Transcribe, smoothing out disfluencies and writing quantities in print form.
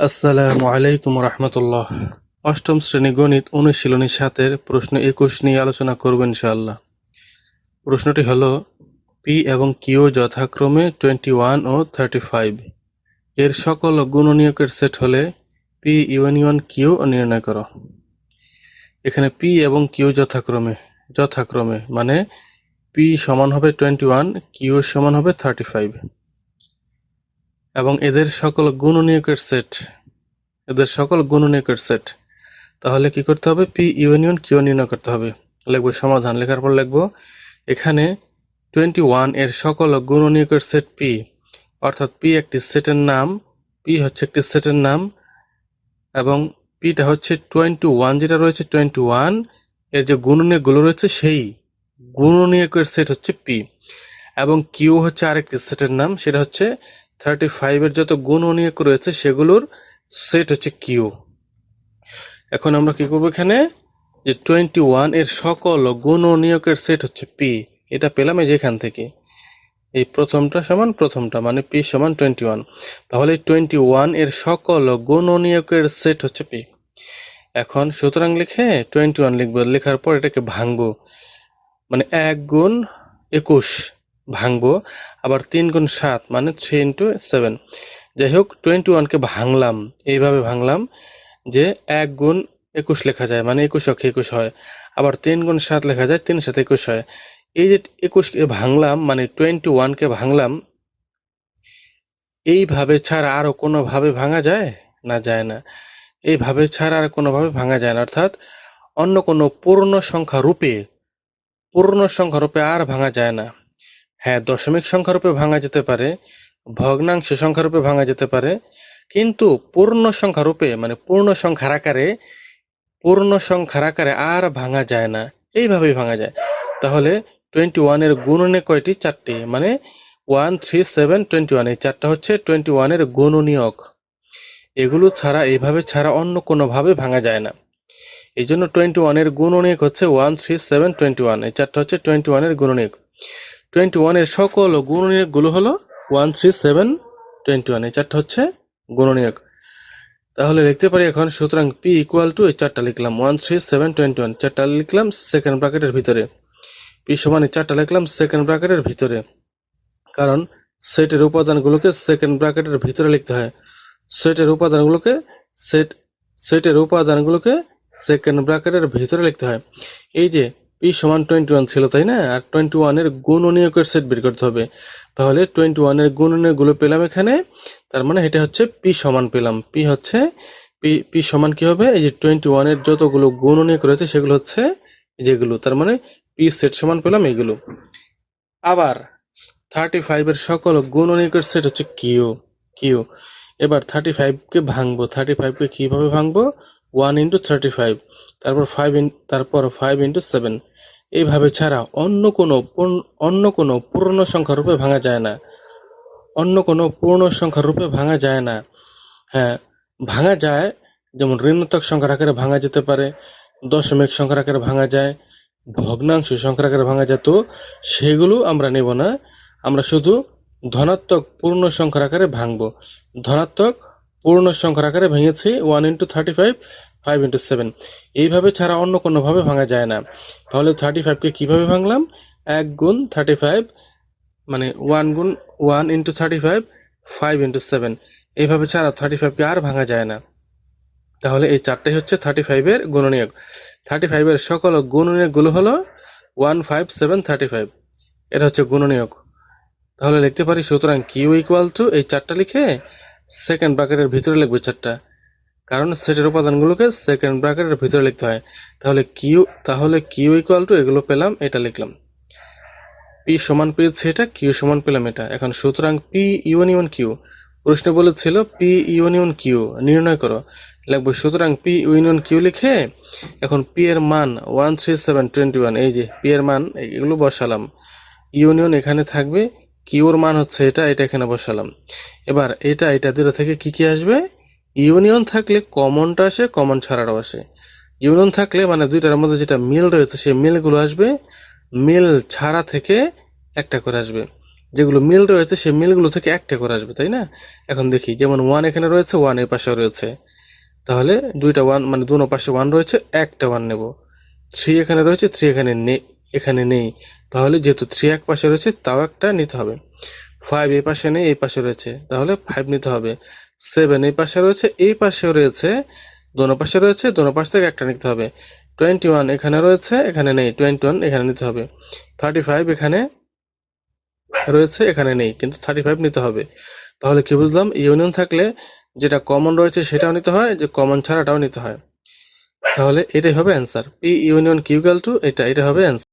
আসসালামু আলাইকুম রহমতুল্লাহ। অষ্টম শ্রেণী গণিত অনুশীলনী 7-এর প্রশ্ন 21 নিয়ে আলোচনা করব ইনশাআল্লাহ। প্রশ্নটি হলো, পি এবং কিউ যথাক্রমে 21 ও 35 এর সকল গুণনীয়কের সেট হলে পি ইউনিয়ন কিউ নির্ণয় করো। এখানে পি এবং কিউ যথাক্রমে মানে পি সমান হবে 21, কিউ সমান হবে 35 এবং এদের সকল গুণনীয়কের সেট। তাহলে কি করতে হবে? পি ইউনিয়ন কিউ নির্ণয় করতে হবে। লিখবো সমাধান, লেখার পর লিখবো এখানে 21 এর সকল গুণনীয়কের সেট পি, অর্থাৎ পি একটি সেটের নাম, এবং পিটা হচ্ছে 21, যেটা রয়েছে 21 এর যে গুণনীয়কগুলো রয়েছে সেই গুণনীয়কের সেট হচ্ছে পি, এবং কিউ হচ্ছে আরেকটি সেটের নাম, সেটা হচ্ছে 35 এর যত গুণনীয়ক রয়েছে সেগুলোর সেট হচ্ছে কিউ। এখন আমরা কি করবো? এখানে যে 21 এর সকল গুণনীয়কের সেট হচ্ছে পি, এটা পেলাম এই যে এখান থেকে, এই প্রথমটা সমান প্রথমটা মানে পি সমান 21। তাহলে 21 এর সকল গুণনীয়কের সেট হচ্ছে পি। এখন সুতরাং লিখে 21 লিখবো, লেখার পর এটাকে ভাঙবো, মানে 1 গুণ 21 ভাঙবো, আবার 3 গুণ 7 মানে 3 ইন্টু 7। যাই হোক, 21কে ভাঙলাম, এইভাবে ভাঙলাম যে 1 গুণ 21 লেখা যায় মানে 21 অক্ষে 21 হয়, আবার 3 গুণ 7 লেখা যায় 3 7 21 হয়। এই যে 21কে ভাঙলাম মানে 21কে ভাঙলাম, এইভাবে ছাড়া আরো কোনোভাবে ভাঙা যায় না? যায় না। এইভাবে ছাড়া আর কোনোভাবে ভাঙা যায় না, অর্থাৎ অন্য কোনো পূর্ণ সংখ্যা রূপে আর ভাঙা যায় না। হ্যাঁ, দশমিক সংখ্যা রূপে ভাঙা যেতে পারে, ভগ্নাংশ সংখ্যা রূপে ভাঙা যেতে পারে, কিন্তু পূর্ণ সংখ্যা রূপে মানে পূর্ণ সংখ্যার আকারে আর ভাঙা যায় না, এইভাবেই ভাঙা যায়। তাহলে 21 এর গুণনীয়ক কয়টি? 4টি, মানে 1 3 7 21, এই 4টা হচ্ছে 21 এর গুণনীয়ক। এগুলো ছাড়া, এইভাবে ছাড়া অন্য কোনোভাবে ভাঙা যায় না। এই জন্য 21 এর গুণনীয়ক হচ্ছে 1 3 7 21, এই 4টা হচ্ছে 21 এর গুণনীয়ক। 21 এর সকল গুণনীয়কগুলো হলো 1 3 7 21, এই 4টা হচ্ছে গুণনীয়ক। তাহলে লিখতে পারি এখন, সুতরাং পি ইকুয়াল টু, এই 4টা লিখলাম 1 3 7 21, 4টা লিখলাম সেকেন্ড ব্র্যাকেটের ভিতরে, পি সমান এই 4টা লিখলাম সেকেন্ড ব্র্যাকেটের ভিতরে, কারণ সেটের উপাদানগুলোকে সেকেন্ড ব্র্যাকেটের ভিতরে লিখতে হয়। সেটের উপাদানগুলোকে সেকেন্ড ব্র্যাকেটের ভিতরে লিখতে হয়। এই যে পি সমান 21 ছিল, তাই না? আর 21 এর গুণনীয়কের সেট বের করতে হবে। তাহলে 21 এর গুণনীয়কগুলো পেলাম এখানে, তার মানে এটা হচ্ছে পি সমান পেলাম। পি সমান কি হবে? এই যে 21 এর যতগুলো গুণনীয়ক রয়েছে সেগুলো হচ্ছে যেগুলো, তার মানে পি সেট সমান পেলাম এগুলো। আবার 35 এর সকল গুণনীয়কের সেট হচ্ছে কিউ। এবার 35কে ভাঙবো। 35কে কিভাবে ভাঙবো? 1 ইন্টু 35, তারপর 5 ইন্টু 7। এইভাবে ছাড়া অন্য কোনো পূর্ণ সংখ্যা রূপে ভাঙা যায় না। হ্যাঁ, ভাঙা যায়, যেমন ঋণাত্মক সংখ্যার আকারে ভাঙা যেতে পারে, দশমিক সংখ্যার আকারে ভাঙা যায়, ভগ্নাংশ সংখ্যার আকারে ভাঙা যায়। তো সেগুলো আমরা নেব না, আমরা শুধু ধনাত্মক পূর্ণ সংখ্যার আকারে ভাঙবো। ধনাত্মক পূর্ণ সংখ্যার আকারে ভেঙেছি 1 ইন্টু 35, 5 ইন্টু 7। এইভাবে ছাড়া অন্য কোনোভাবে ভাঙা যায় না। তাহলে 35কে কিভাবে ভাঙলাম? 1 গুণ 35 মানে 1 ইন্টু 35, 5 ইন্টু 7। এইভাবে ছাড়া 35কে আর ভাঙা যায় না। তাহলে এই 4টাই হচ্ছে 35 এর গুণনীয়ক। 35 এর সকল গুণনীয়কগুলো হলো 1 5 7 35, এটা হচ্ছে গুণনীয়ক। তাহলে লিখতে পারি, সুতরাং কিউ ইকুয়াল টু, এই 4টা লিখে সেকেন্ড ব্র্যাকেটের ভিতরে লিখবো 4টা, কারণ সেটের উপাদানগুলোকে সেকেন্ড ব্র্যাকেটের ভিতরে লিখতে হয়। তাহলে কিউ ইকুয়াল টু, এগুলো পেলাম, এটা লিখলাম। পি সমান পেয়েছি এটা, কিউ সমান পেলাম এটা। এখন সুতরাং পি ইউনিয়ন কিউ, প্রশ্নে বলেছিল পি ইউনিয়ন কিউ নির্ণয় করো, লিখবো সুতরাং পি ইউনিয়ন কিউ লিখে এখন পি এর মান 1 3 7 21, এই যে পি এর মান এগুলো বসালাম, ইউনিয়ন এখানে থাকবে, কিউর মান হচ্ছে এটা এখানে বসালাম। এবার এটা দুটো থেকে কি আসবে? ইউনিয়ন থাকলে কমনটা আসে, কমন ছাড়াটাও আসে। ইউনিয়ন থাকলে মানে দুইটার মধ্যে যেটা মিল রয়েছে সেই মিলগুলো আসবে, মিল ছাড়া থেকে একটা করে আসবে। যেগুলো মিল রয়েছে সেই মিলগুলো থেকে একটা করে আসবে, তাই না? এখন দেখি, যেমন 1 এখানে রয়েছে, 1 এই পাশেও রয়েছে, তাহলে দুইটা 1 মানে দুনো পাশে 1 রয়েছে, একটা 1 নেব। 3 এখানে রয়েছে, 3 এখানে নেই, তাহলে যেহেতু 3 এক পাশে রয়েছে তাও একটা নিতে হবে। 5 এই পাশে নেই, এই পাশে রয়েছে, তাহলে 5 নিতে হবে। 7 এই পাশে রয়েছে, এই পাশেও রয়েছে, দোনো পাশে রয়েছে, দোনো পাশ থেকে একটা নিতে হবে। 21 এখানে রয়েছে, এখানে নেই, 21 এখানে নিতে হবে। 35 এখানে রয়েছে, এখানে নেই, কিন্তু 35 নিতে হবে। তাহলে কি বুঝলাম? ইউনিয়ন থাকলে যেটা কমন রয়েছে সেটাও নিতে হয়, যে কমন ছাড়াটাও নিতে হয়। তাহলে এটাই হবে answer, P union Q equal to এটা হবে অ্যান্সার।